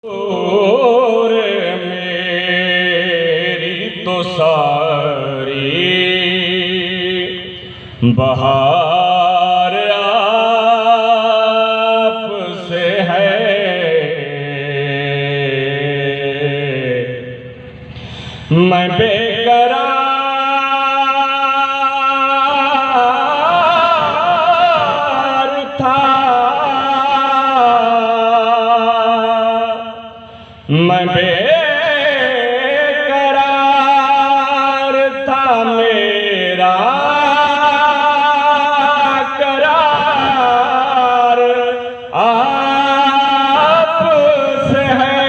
और मेरी तो सारी बहार आपसे है। मैं बेकरार था, मैं बेकरार था, मेरा करार आपसे है।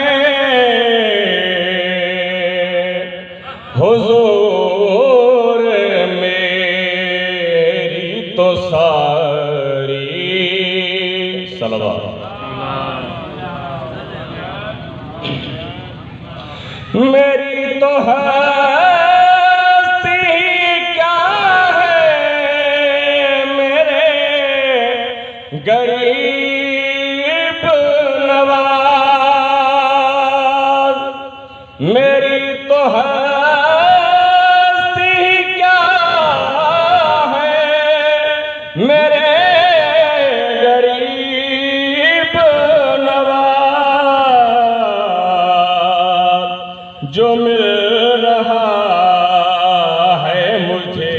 हुजूर मेरी तो सारी सलवात मेरी तो हस्ती क्या है, मेरे गरीब नवाज। मेरी तो हस्ती क्या है, मेरे गरीब नवाज। जो मिल रहा है मुझे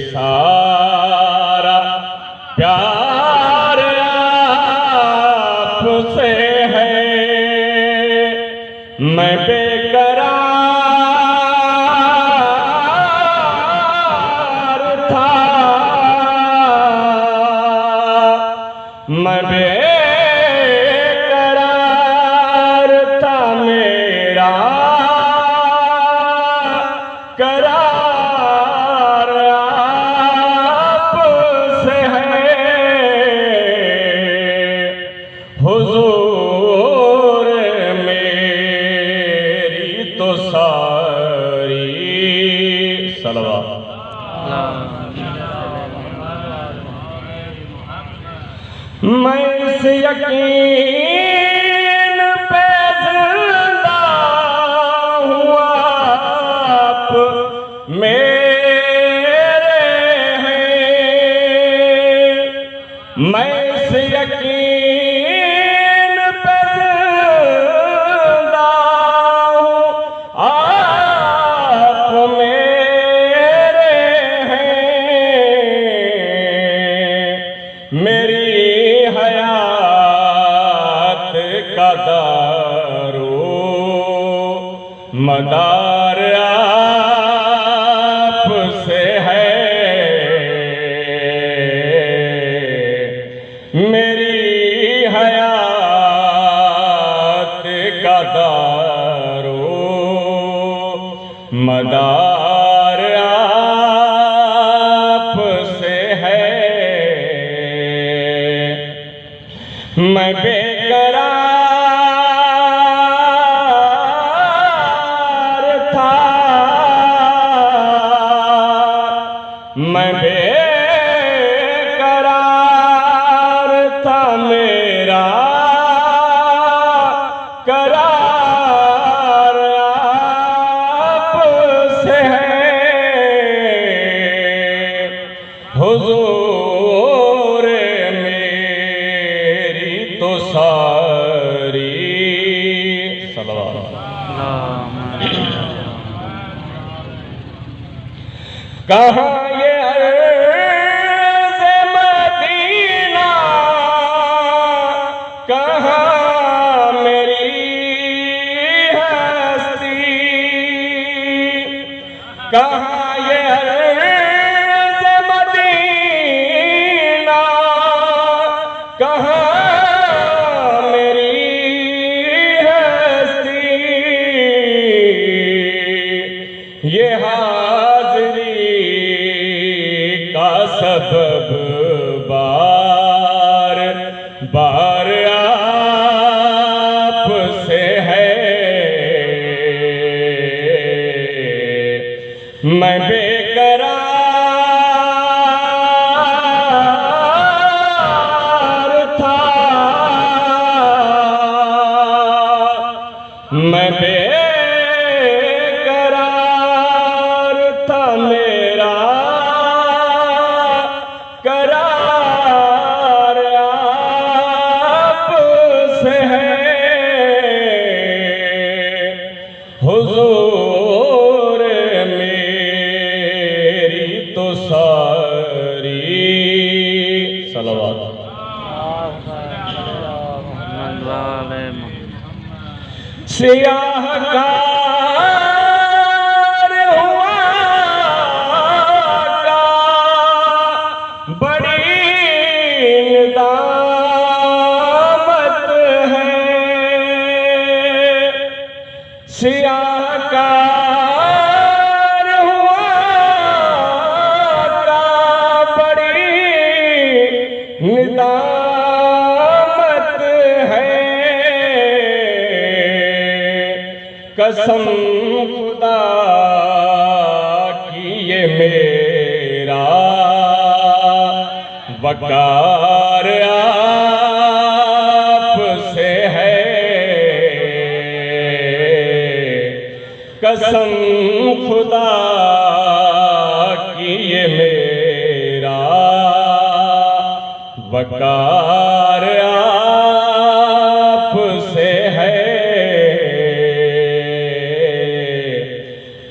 सारा प्यार आपसे है। मैं बेकरार था, मैं बेकरार था, मेरा करार आपसे है। हुजूर मेरी तो सारी सलवात मैं इस यकीन पे जिंदा हुआ, आप मेरे हैं। मैं इस यकीन पे जिंदा हूँ, आप मेरे हैं। मेरी हयात का दारो मदार आपसे है। मेरी हयात का दारो मदार आपसे है। मैं बेकरार था, मैं बेकरार था, मेरा करार आपसे है। हुजूर मेरी तो सारी सलवात कहाँ ये अर्ज़ मदीना, कहाँ मेरी हस्ती, कहाँ ये अर्ज़ मदीना, कहाँ मेरी हस्ती। ये हाज़री का सबब बार बार आपसे है। मैं बेकरार था, आले सियाहकार हुआ का बड़ी दामत है। सियाहकार हुआ का बड़ी दामत है। कसम खुदा की ये मेरा वकार आपसे है। कसम खुदा की ये मेरा वकार आपसे है।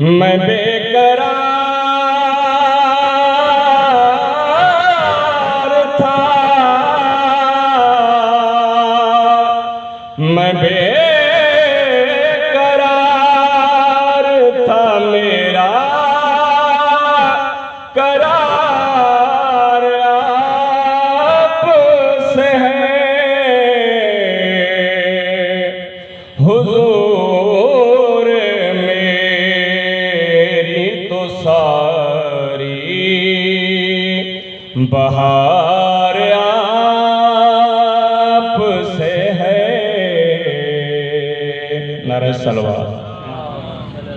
मैं बेकरार था, मैं बेकरार था, मेरा करार आपसे है। हुजूर मेरी तो सारी बहार आपसे है। नारे सलवात।